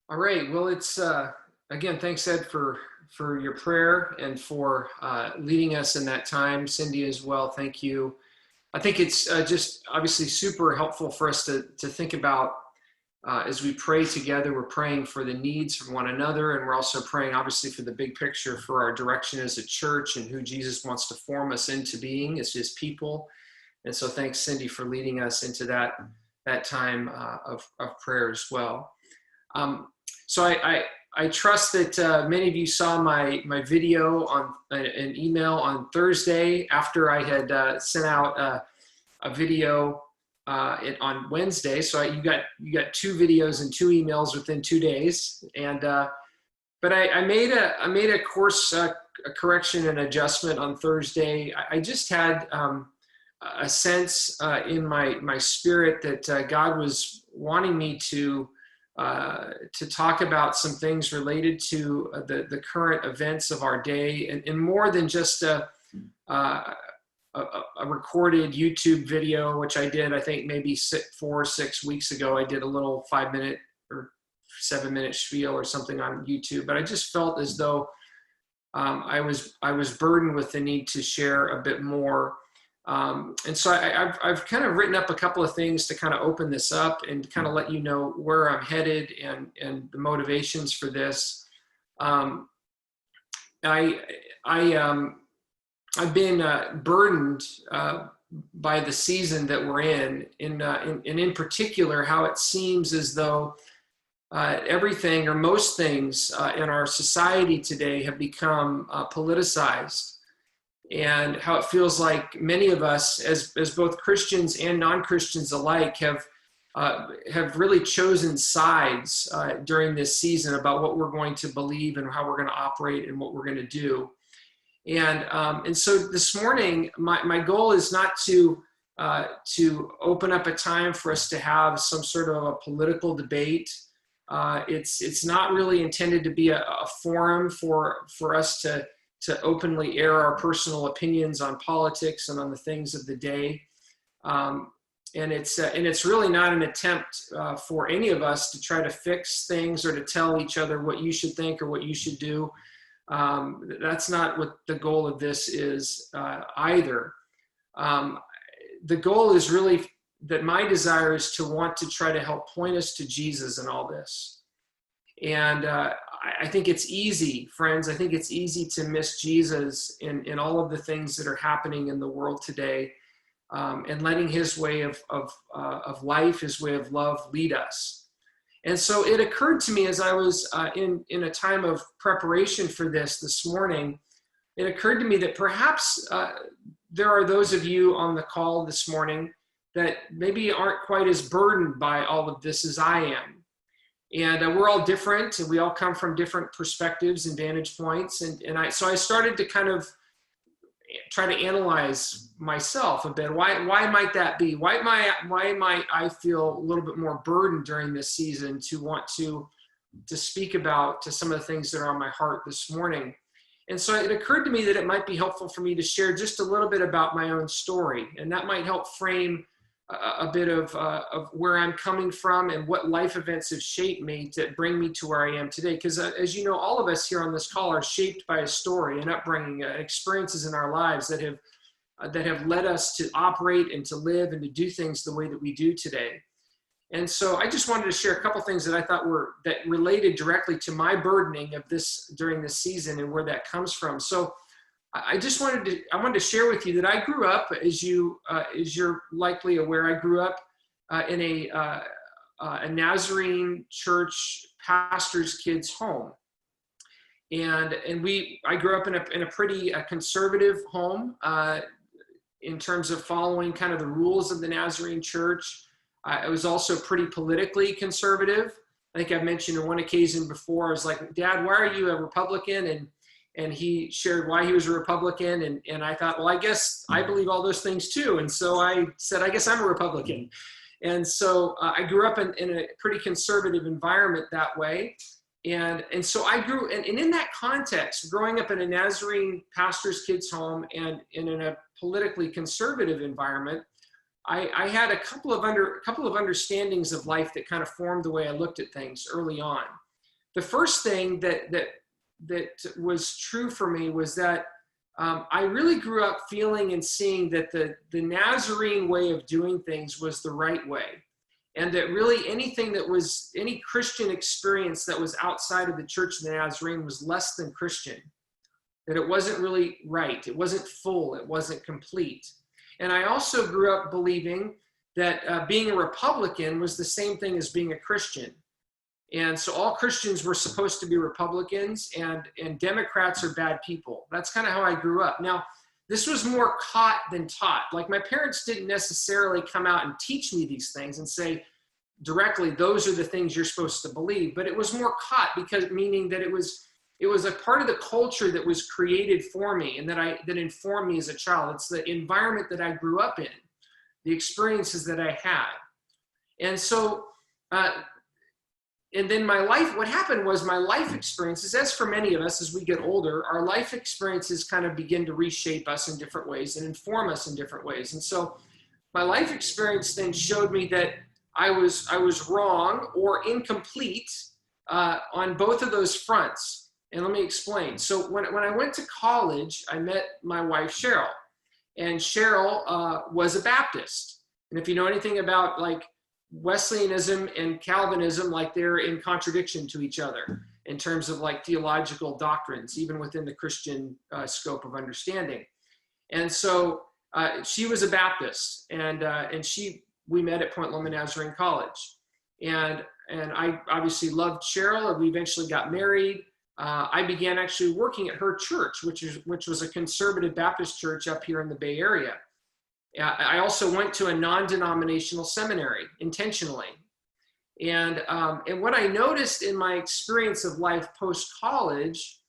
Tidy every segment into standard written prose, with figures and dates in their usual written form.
All right. Well, it's again, thanks, Ed, for your prayer and for leading us in that time. Cindy, as well. Thank you. I think it's just obviously super helpful for us to think about as we pray together. We're praying for the needs of one another, and we're also praying, obviously, for the big picture for our direction as a church and who Jesus wants to form us into being as His people. And so, thanks, Cindy, for leading us into that time of prayer as well. Um, so I trust that many of you saw my video on an email on Thursday after I had sent out a video on Wednesday. So you got two videos and two emails within 2 days. And but I made a course a correction and adjustment on Thursday. I just had a sense in my spirit that God was wanting me to talk about some things related to the current events of our day, and more than just a recorded YouTube video, which I did, I think maybe 4 or 6 weeks ago. I did a little 5-minute or 7-minute spiel or something on YouTube, but I just felt as though I was burdened with the need to share a bit more. And so I've kind of written up a couple of things to kind of open this up and kind of let you know where I'm headed and the motivations for this. I've been burdened by the season that we're in, and in particular, how it seems as though everything or most things in our society today have become politicized. And how it feels like many of us, as both Christians and non-Christians alike, have really chosen sides during this season about what we're going to believe and how we're going to operate and what we're going to do. And so this morning, my goal is not to open up a time for us to have some sort of a political debate. It's not really intended to be a forum for us to openly air our personal opinions on politics and on the things of the day. And it's really not an attempt for any of us to try to fix things or to tell each other what you should think or what you should do. That's not what the goal of this is either. The goal is really that my desire is to want to try to help point us to Jesus in all this. And I think it's easy, friends. I think it's easy to miss Jesus in all of the things that are happening in the world today, and letting His way of life, His way of love, lead us. And so it occurred to me as I was in a time of preparation for this morning, it occurred to me that perhaps there are those of you on the call this morning that maybe aren't quite as burdened by all of this as I am. And we're all different, and we all come from different perspectives and vantage points. So I started to kind of try to analyze myself a bit. Why might that be? Why might I feel a little bit more burdened during this season to want to speak about to some of the things that are on my heart this morning? And so it occurred to me that it might be helpful for me to share just a little bit about my own story, and that might help frame a bit of where I'm coming from and what life events have shaped me to bring me to where I am today. Because as you know, all of us here on this call are shaped by a story, an upbringing, experiences in our lives that have led us to operate and to live and to do things the way that we do today. And so I just wanted to share a couple things that I thought that related directly to my burdening of this during this season and where that comes from. So I wanted to share with you that I grew up, as you're likely aware, I grew up in a Nazarene church pastor's kid's home, and I grew up in a pretty conservative home in terms of following kind of the rules of the Nazarene church. I was also pretty politically conservative. I think I've mentioned on one occasion before, I was like, "Dad, why are you a Republican?" And he shared why he was a Republican. And I thought, well, I guess I believe all those things too. And so I said, I guess I'm a Republican. And so I grew up in a pretty conservative environment that way. And so I grew, and in that context, growing up in a Nazarene pastor's kid's home and in a politically conservative environment, I had a couple of understandings of life that kind of formed the way I looked at things early on. the first thing that was true for me was that I really grew up feeling and seeing that the Nazarene way of doing things was the right way. And that really anything that was any Christian experience that was outside of the Church of the Nazarene was less than Christian. That it wasn't really right. It wasn't full. It wasn't complete. And I also grew up believing that being a Republican was the same thing as being a Christian. And so all Christians were supposed to be Republicans, and Democrats are bad people. That's kind of how I grew up. Now, this was more caught than taught. Like, my parents didn't necessarily come out and teach me these things and say directly, those are the things you're supposed to believe. But it was more caught, because meaning that it was a part of the culture that was created for me and that informed me as a child. It's the environment that I grew up in, the experiences that I had. And so, and then what happened was my life experiences, as for many of us as we get older, our life experiences kind of begin to reshape us in different ways and inform us in different ways. And so my life experience then showed me that I was wrong or incomplete on both of those fronts. And let me explain. So when I went to college, I met my wife, Cheryl. And Cheryl was a Baptist. And if you know anything about like Wesleyanism and Calvinism, like they're in contradiction to each other in terms of like theological doctrines, even within the Christian scope of understanding. And so she was a Baptist, and we met at Point Loma Nazarene College. And I obviously loved Cheryl, and we eventually got married. I began actually working at her church, which was a conservative Baptist church up here in the Bay Area. I also went to a non-denominational seminary intentionally. And what I noticed in my experience of life post-college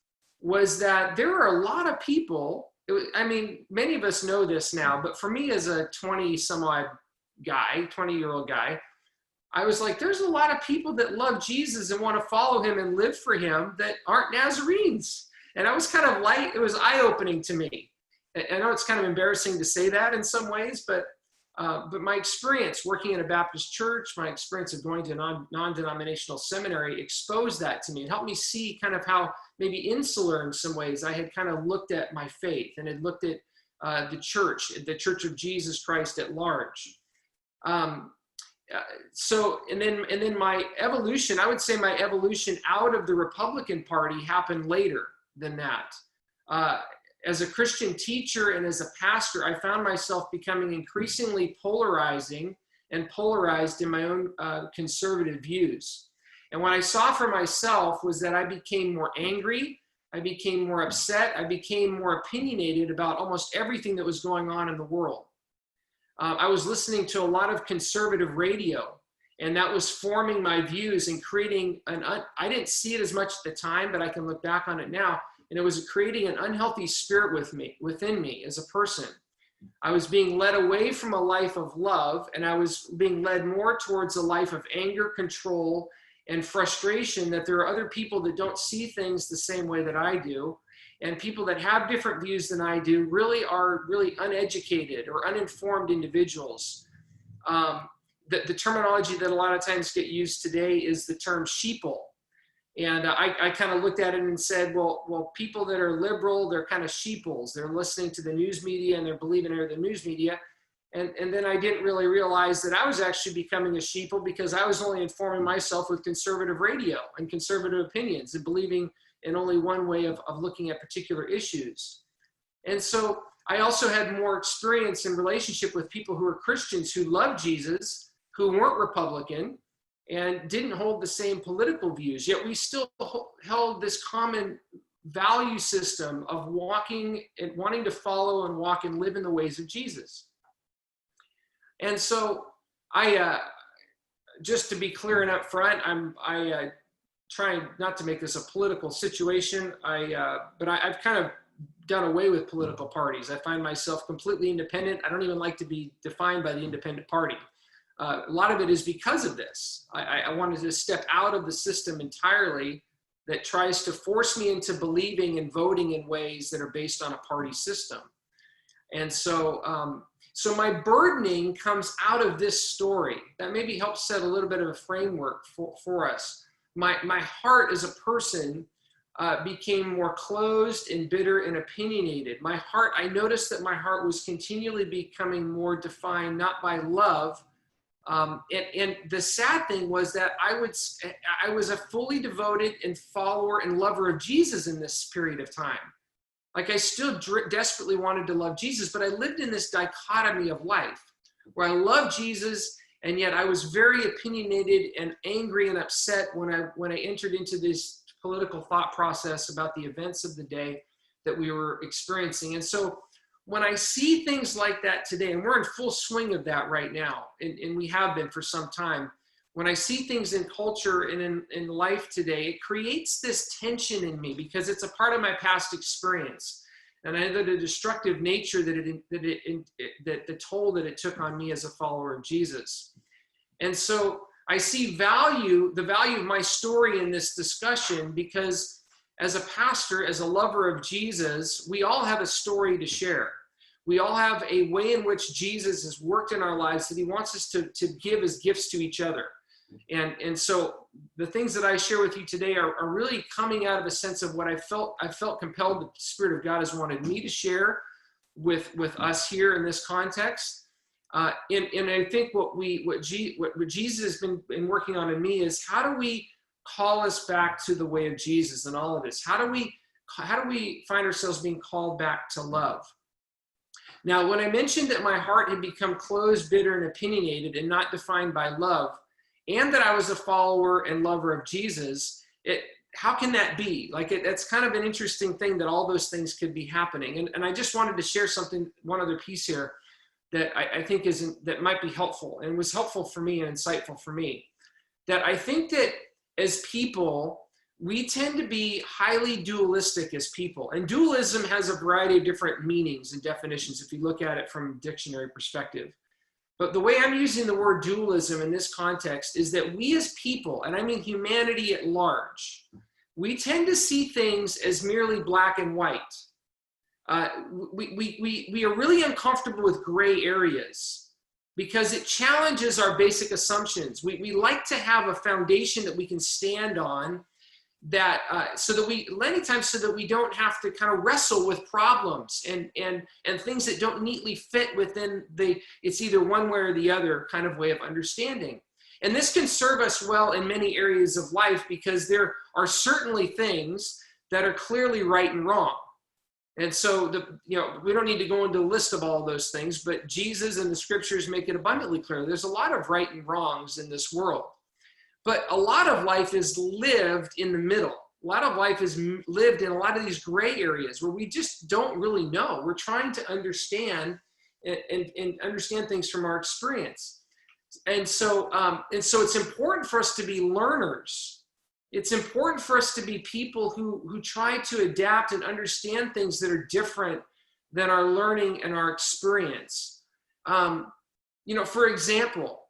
was that there are a lot of people, many of us know this now, but for me as a 20-year-old guy, I was like, there's a lot of people that love Jesus and want to follow him and live for him that aren't Nazarenes. And I was kind of it was eye-opening to me. I know it's kind of embarrassing to say that in some ways, but my experience working in a Baptist church, my experience of going to a non-denominational seminary exposed that to me and helped me see kind of how maybe insular in some ways I had kind of looked at my faith and had looked at the Church of Jesus Christ at large. So then my evolution, I would say my evolution out of the Republican Party happened later than that. As a Christian teacher and as a pastor, I found myself becoming increasingly polarized in my own conservative views. And what I saw for myself was that I became more angry, I became more upset, I became more opinionated about almost everything that was going on in the world. I was listening to a lot of conservative radio, and that was forming my views and creating I didn't see it as much at the time, but I can look back on it now. And it was creating an unhealthy spirit within me as a person. I was being led away from a life of love, and I was being led more towards a life of anger, control, and frustration that there are other people that don't see things the same way that I do. And people that have different views than I do really are really uneducated or uninformed individuals. The terminology that a lot of times get used today is the term sheeple. And I kind of looked at it and said, well, people that are liberal, they're kind of sheeples. They're listening to the news media and they're believing in the news media. And then I didn't really realize that I was actually becoming a sheeple because I was only informing myself with conservative radio and conservative opinions and believing in only one way of looking at particular issues. And so I also had more experience in relationship with people who were Christians who loved Jesus, who weren't Republican, and didn't hold the same political views, yet we still held this common value system of walking and wanting to follow and walk and live in the ways of Jesus. And so just to be clear and upfront, I trying not to make this a political situation, but I've kind of done away with political parties. I find myself completely independent. I don't even like to be defined by the independent party. A lot of it is because of this. I wanted to step out of the system entirely that tries to force me into believing and voting in ways that are based on a party system. And so, so my burdening comes out of this story. That maybe helps set a little bit of a framework for us. my heart as a person became more closed and bitter and opinionated. I noticed that my heart was continually becoming more defined, not by love. And the sad thing was that I was a fully devoted and follower and lover of Jesus in this period of time. Like, I still desperately wanted to love Jesus, but I lived in this dichotomy of life where I loved Jesus, and yet I was very opinionated and angry and upset when I entered into this political thought process about the events of the day that we were experiencing. And so when I see things like that today, and we're in full swing of that right now, and we have been for some time, when I see things in culture and in life today, it creates this tension in me because it's a part of my past experience. And I know the destructive nature the toll that it took on me as a follower of Jesus. And so I see the value of my story in this discussion, because as a pastor, as a lover of Jesus, we all have a story to share. We all have a way in which Jesus has worked in our lives that he wants us to give as gifts to each other. And so the things that I share with you today are really coming out of a sense of what I felt compelled the Spirit of God has wanted me to share with us here in this context. And I think what Jesus has been working on in me is, how do we call us back to the way of Jesus in all of this? How do we find ourselves being called back to love? Now, when I mentioned that my heart had become closed, bitter, and opinionated and not defined by love, and that I was a follower and lover of Jesus, how can that be? That's kind of an interesting thing that all those things could be happening. And I just wanted to share one other piece here that I think that might be helpful, and was helpful for me and insightful for me. That I think that as people, we tend to be highly dualistic as people. And dualism has a variety of different meanings and definitions if you look at it from a dictionary perspective. But the way I'm using the word dualism in this context is that we as people, and I mean humanity at large, we tend to see things as merely black and white. We are really uncomfortable with gray areas because it challenges our basic assumptions. We like to have a foundation that we can stand on, so that we don't have to kind of wrestle with problems and things that don't neatly fit within it's either one way or the other kind of way of understanding. And this can serve us well in many areas of life, because there are certainly things that are clearly right and wrong. And so we don't need to go into a list of all those things, but Jesus and the scriptures make it abundantly clear. There's a lot of right and wrongs in this world. But a lot of life is lived in the middle. A lot of life is lived in a lot of these gray areas where we just don't really know. We're trying to understand and understand things from our experience. And so it's important for us to be learners. It's important for us to be people who try to adapt and understand things that are different than our learning and our experience. For example,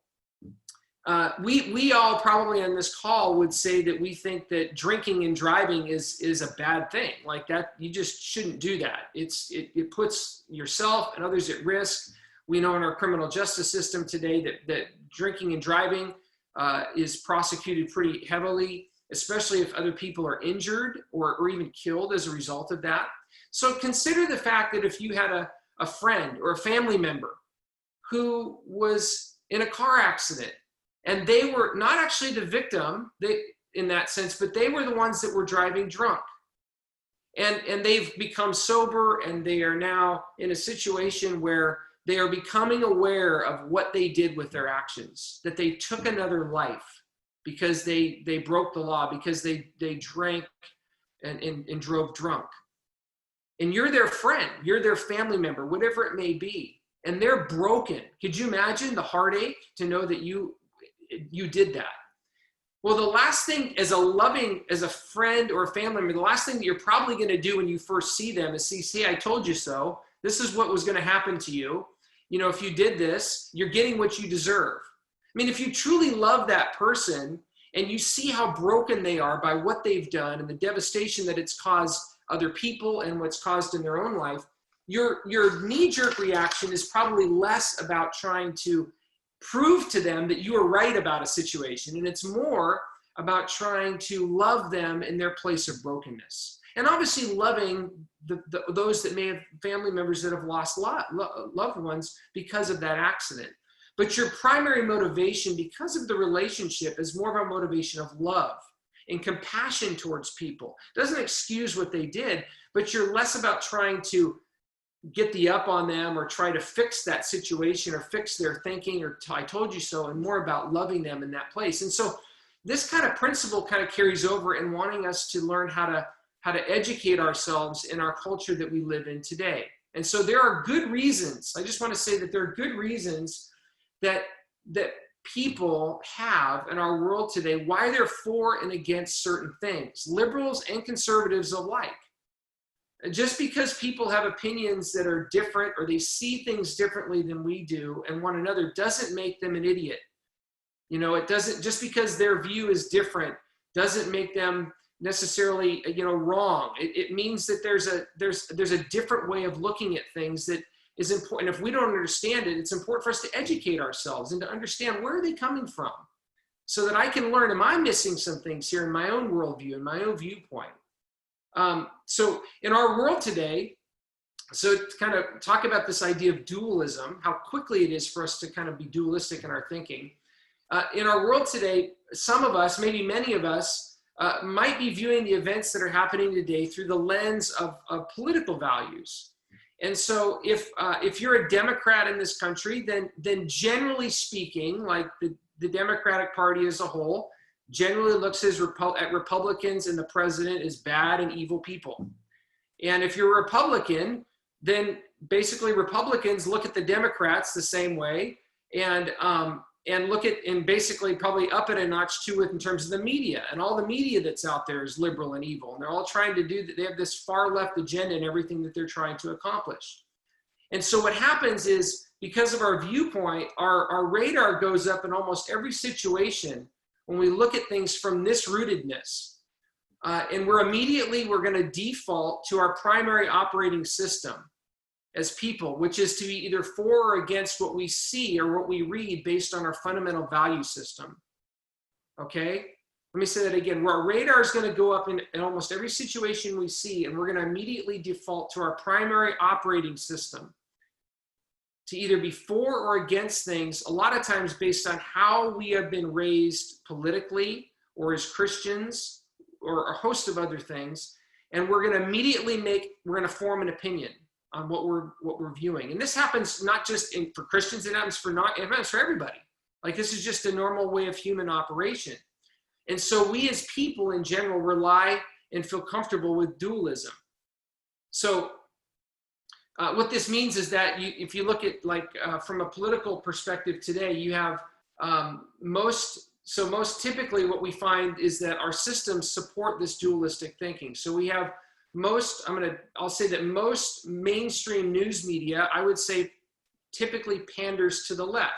we all probably on this call would say that we think that drinking and driving is a bad thing. Like that, you just shouldn't do that. It puts yourself and others at risk. We know in our criminal justice system today that drinking and driving is prosecuted pretty heavily, especially if other people are injured or even killed as a result of that. So consider the fact that if you had a friend or a family member who was in a car accident, and they were not actually the victim in that sense, but they were the ones that were driving drunk. And they've become sober, and they are now in a situation where they are becoming aware of what they did with their actions, that they took another life because they broke the law, because they drank and drove drunk. And you're their friend, you're their family member, whatever it may be, and they're broken. Could you imagine the heartache to know that you did that? Well, the last thing as a friend or a family member, the last thing that you're probably going to do when you first see them is see, I told you so. This is what was going to happen to you. If you did this, you're getting what you deserve. I mean, if you truly love that person and you see how broken they are by what they've done and the devastation that it's caused other people and what's caused in their own life, your knee-jerk reaction is probably less about trying to prove to them that you are right about a situation, and it's more about trying to love them in their place of brokenness. And obviously loving those that may have family members that have lost loved ones because of that accident. But your primary motivation, because of the relationship, is more of a motivation of love and compassion towards people. Doesn't excuse what they did, but you're less about trying to get the up on them or try to fix that situation or fix their thinking or I told you so, and more about loving them in that place. And so this kind of principle kind of carries over in wanting us to learn how to educate ourselves in our culture that we live in today. And so there are good reasons. I just want to say that there are good reasons that people have in our world today why they're for and against certain things, liberals and conservatives alike. Just because people have opinions that are different or they see things differently than we do and one another doesn't make them an idiot. You know, it doesn't, just because their view is different doesn't make them necessarily, wrong. It means that there's a different way of looking at things that is important. If we don't understand it, it's important for us to educate ourselves and to understand where are they coming from so that I can learn, am I missing some things here in my own worldview, in my own viewpoint? So in our world today, so to kind of talk about this idea of dualism, how quickly it is for us to kind of be dualistic in our thinking. In our world today, some of us, maybe many of us, might be viewing the events that are happening today through the lens of political values. And so if you're a Democrat in this country, then generally speaking, like the Democratic Party as a whole, generally looks at Republicans and the president as bad and evil people. And if you're a Republican, then basically Republicans look at the Democrats the same way and look at, and basically probably up it a notch too in terms of the media. And all the media that's out there is liberal and evil. And they're all trying to do that. They have this far left agenda in everything that they're trying to accomplish. And so what happens is, because of our viewpoint, our radar goes up in almost every situation when we look at things from this rootedness. And we're going to default to our primary operating system as people, which is to be either for or against what we see or what we read based on our fundamental value system. Okay? Let me say that again. Our radar is going to go up in almost every situation we see, and we're going to immediately default to our primary operating system to either be for or against things, a lot of times based on how we have been raised politically or as Christians or a host of other things. And we're going to immediately we're going to form an opinion on what we're viewing. And this happens not just for Christians, it happens for everybody. Like, this is just a normal way of human operation. And so we as people in general rely and feel comfortable with dualism. So what this means is that if you look at from a political perspective today, you have most typically what we find is that our systems support this dualistic thinking. So we have I'll say that most mainstream news media, I would say, typically panders to the left.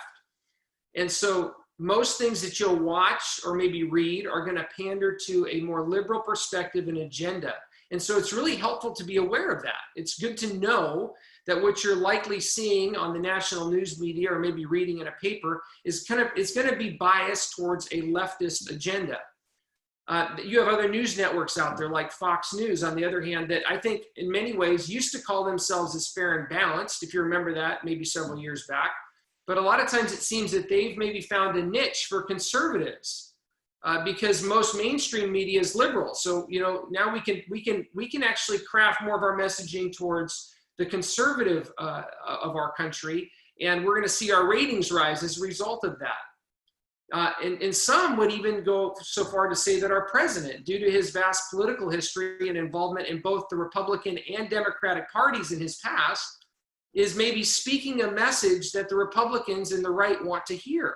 And so most things that you'll watch or maybe read are going to pander to a more liberal perspective and agenda. And so it's really helpful to be aware of that. It's good to know that what you're likely seeing on the national news media or maybe reading in a paper is it's going to be biased towards a leftist agenda. You have other news networks out there like Fox News, on the other hand, that I think in many ways used to call themselves as fair and balanced, if you remember that, maybe several years back. But a lot of times it seems that they've maybe found a niche for conservatives. Because most mainstream media is liberal. So, now we can actually craft more of our messaging towards the conservative of our country, and we're going to see our ratings rise as a result of that. And some would even go so far to say that our president, due to his vast political history and involvement in both the Republican and Democratic parties in his past, is maybe speaking a message that the Republicans and the right want to hear.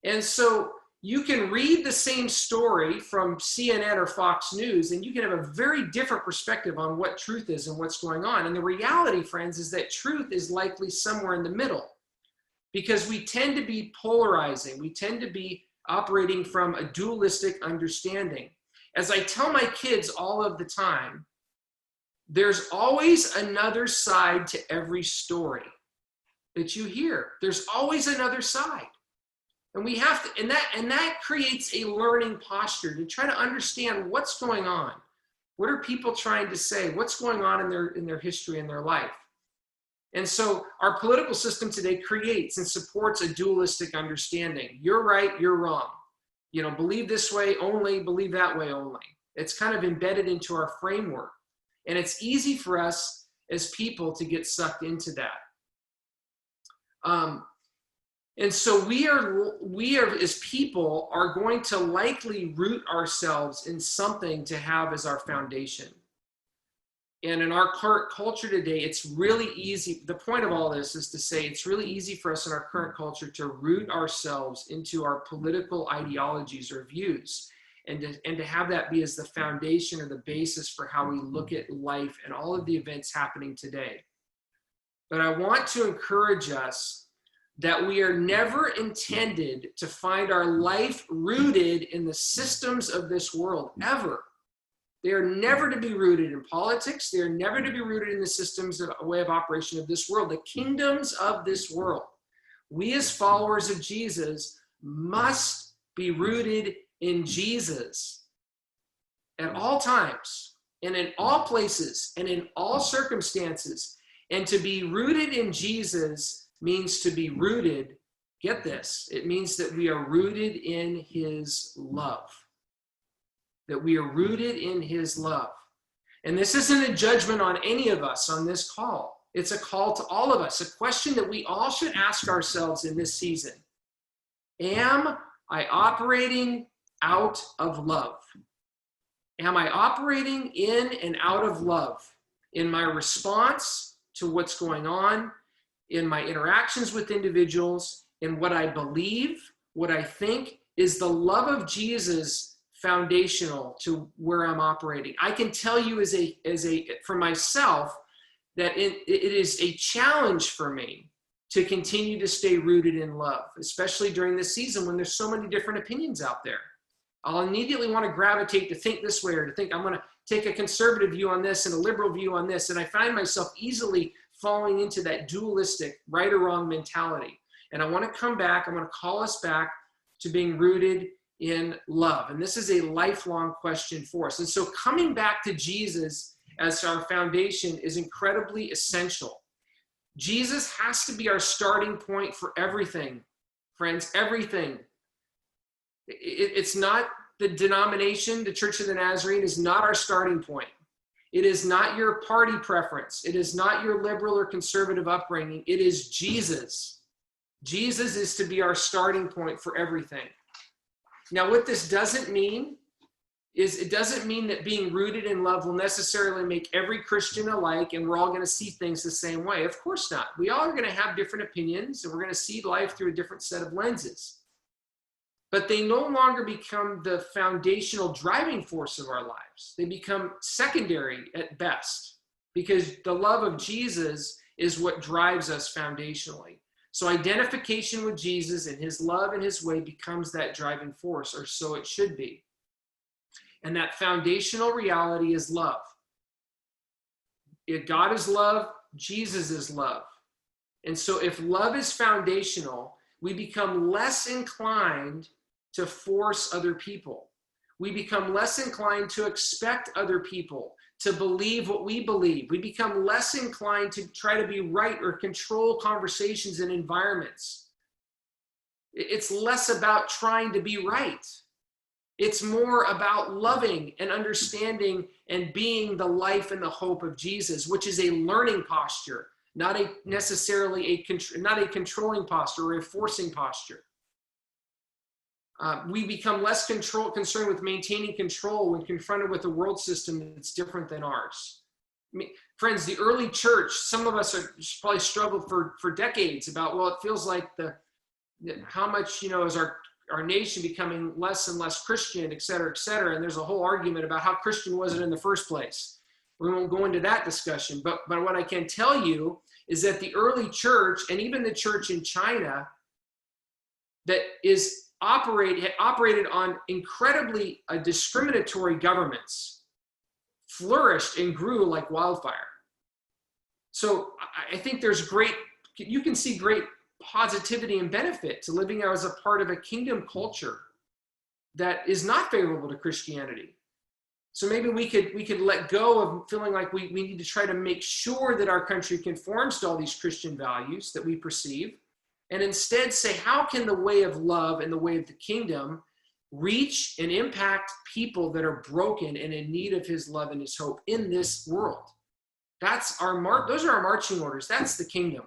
And so you can read the same story from CNN or Fox News, and you can have a very different perspective on what truth is and what's going on. And the reality, friends, is that truth is likely somewhere in the middle, because we tend to be polarizing. We tend to be operating from a dualistic understanding. As I tell my kids all of the time, there's always another side to every story that you hear. There's always another side. And we have to, and that creates a learning posture to try to understand what's going on. What are people trying to say? What's going on in their history, in their life? And so our political system today creates and supports a dualistic understanding. You're right, you're wrong. You know, believe this way only, believe that way only. It's kind of embedded into our framework. And it's easy for us as people to get sucked into that. And so we are as people are going to likely root ourselves in something to have as our foundation. And in our current culture today, it's really easy. The point of all this is to say it's really easy for us in our current culture to root ourselves into our political ideologies or views, and to have that be as the foundation or the basis for how we look at life and all of the events happening today. But I want to encourage us that we are never intended to find our life rooted in the systems of this world, ever. They are never to be rooted in politics. They are never to be rooted in the systems of a way of operation of this world, the kingdoms of this world. We as followers of Jesus must be rooted in Jesus at all times and in all places and in all circumstances. And to be rooted in Jesus means to be rooted, get this, it means that we are rooted in his love. That we are rooted in his love. And this isn't a judgment on any of us on this call. It's a call to all of us, a question that we all should ask ourselves in this season. Am I operating out of love? Am I operating in and out of love in my response to what's going on, in my interactions with individuals, in what I believe, what I think? Is the love of Jesus foundational to where I'm operating? I can tell you for myself that it is a challenge for me to continue to stay rooted in love, especially during this season when there's so many different opinions out there. I'll immediately want to gravitate to think this way, or to think I'm going to take a conservative view on this and a liberal view on this. And I find myself easily falling into that dualistic right or wrong mentality. And I want to come back, I want to call us back to being rooted in love. And this is a lifelong question for us. And so coming back to Jesus as our foundation is incredibly essential. Jesus has to be our starting point for everything, friends, everything. It's not the denomination, the Church of the Nazarene is not our starting point. It is not your party preference. It is not your liberal or conservative upbringing. It is Jesus. Jesus is to be our starting point for everything. Now, what this doesn't mean is it doesn't mean that being rooted in love will necessarily make every Christian alike and we're all going to see things the same way. Of course not. We all are going to have different opinions and we're going to see life through a different set of lenses. But they no longer become the foundational driving force of our lives. They become secondary at best because the love of Jesus is what drives us foundationally. So identification with Jesus and his love and his way becomes that driving force, or so it should be. And that foundational reality is love. If God is love, Jesus is love. And so if love is foundational, we become less inclined to force other people. We become less inclined to expect other people to believe what we believe. We become less inclined to try to be right or control conversations and environments. It's less about trying to be right. It's more about loving and understanding and being the life and the hope of Jesus, which is a learning posture, not necessarily not a controlling posture or a forcing posture. We become less concerned with maintaining control when confronted with a world system that's different than ours. I mean, friends, the early church, some of us are probably struggled for decades about, well, it feels like how much, is our nation becoming less and less Christian, et cetera, et cetera. And there's a whole argument about how Christian was it in the first place. We won't go into that discussion. But what I can tell you is that the early church, and even the church in China, that operated on incredibly discriminatory governments, flourished and grew like wildfire. So I think you can see great positivity and benefit to living as a part of a kingdom culture that is not favorable to Christianity. So maybe we could let go of feeling like we need to try to make sure that our country conforms to all these Christian values that we perceive, and instead say, how can the way of love and the way of the kingdom reach and impact people that are broken and in need of his love and his hope in this world? Those are our marching orders. That's the kingdom.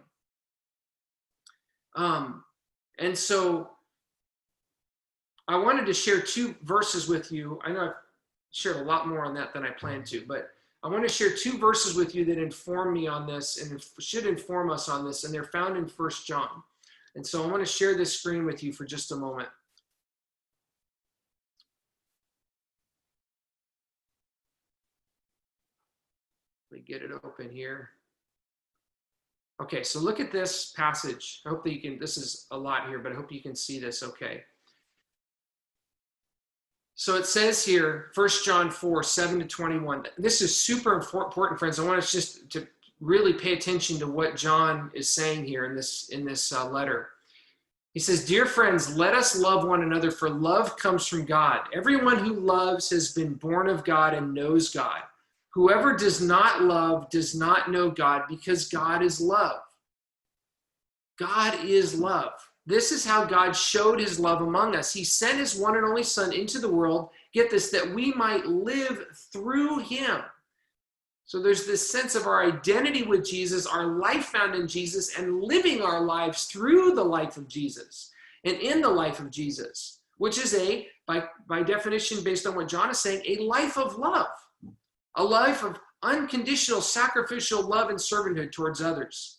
And so I wanted to share 2 verses with you. I know I've shared a lot more on that than I planned to, but I want to share 2 verses with you that inform me on this and should inform us on this, and they're found in 1 John. And so I want to share this screen with you for just a moment. Let me get it open here. Okay, so look at this passage. I hope that you can, this is a lot here, but I hope you can see this okay. So it says here, 1 John 4, 7-21. This is super important, friends. I want us just to really pay attention to what John is saying here in this letter. He says, "Dear friends, let us love one another, for love comes from God. Everyone who loves has been born of God and knows God. Whoever does not love does not know God, because God is love." God is love. This is how God showed his love among us. He sent his one and only Son into the world, get this, that we might live through him. So there's this sense of our identity with Jesus, our life found in Jesus, and living our lives through the life of Jesus and in the life of Jesus, which is by definition, based on what John is saying, a life of love, a life of unconditional sacrificial love and servanthood towards others.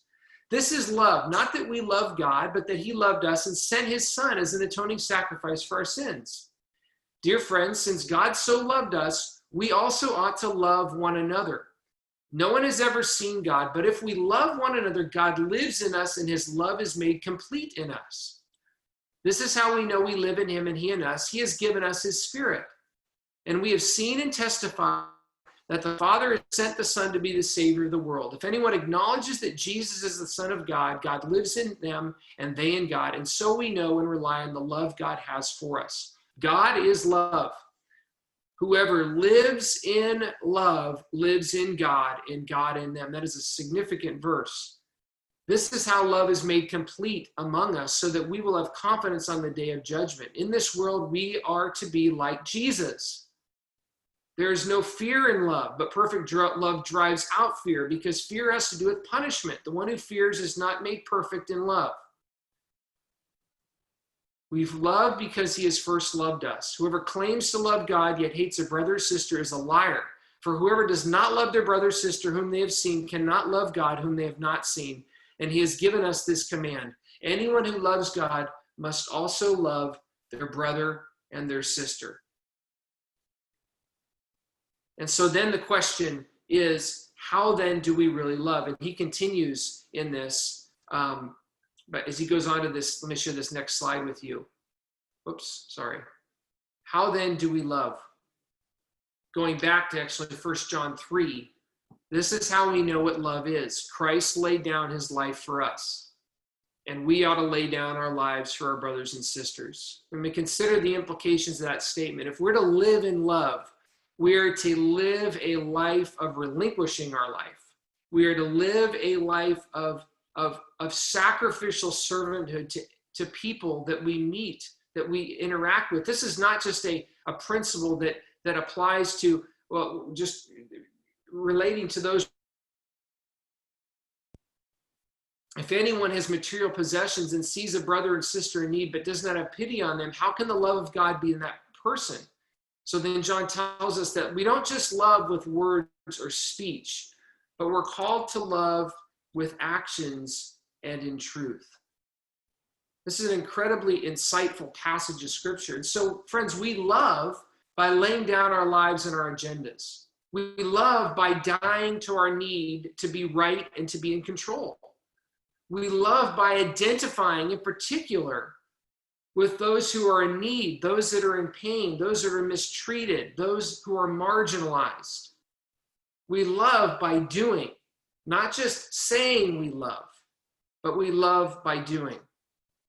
This is love, not that we love God, but that he loved us and sent his Son as an atoning sacrifice for our sins. Dear friends, since God so loved us, we also ought to love one another. No one has ever seen God, but if we love one another, God lives in us and his love is made complete in us. This is how we know we live in him and he in us. He has given us his Spirit. And we have seen and testified that the Father has sent the Son to be the Savior of the world. If anyone acknowledges that Jesus is the Son of God, God lives in them and they in God. And so we know and rely on the love God has for us. God is love. Whoever lives in love lives in God and God in them. That is a significant verse. This is how love is made complete among us, so that we will have confidence on the day of judgment. In this world, we are to be like Jesus. There is no fear in love, but perfect love drives out fear, because fear has to do with punishment. The one who fears is not made perfect in love. We've loved because he has first loved us. Whoever claims to love God yet hates a brother or sister is a liar. For whoever does not love their brother or sister whom they have seen cannot love God whom they have not seen. And he has given us this command: anyone who loves God must also love their brother and their sister. And so then the question is, how then do we really love? And he continues in this, but as he goes on to this, let me share this next slide with you. Oops, sorry. How then do we love? Going back to actually 1 John 3, this is how we know what love is. Christ laid down his life for us, and we ought to lay down our lives for our brothers and sisters. When we consider the implications of that statement, if we're to live in love, we are to live a life of relinquishing our life. We are to live a life of sacrificial servanthood to people that we meet, that we interact with. This is not just a principle that applies to, well, just relating to those. If anyone has material possessions and sees a brother and sister in need but does not have pity on them, how can the love of God be in that person? So then John tells us that we don't just love with words or speech, but we're called to love with actions and in truth. This is an incredibly insightful passage of scripture. And so, friends, we love by laying down our lives and our agendas. We love by dying to our need to be right and to be in control. We love by identifying in particular with those who are in need, those that are in pain, those that are mistreated, those who are marginalized. We love by doing, not just saying we love, but we love by doing.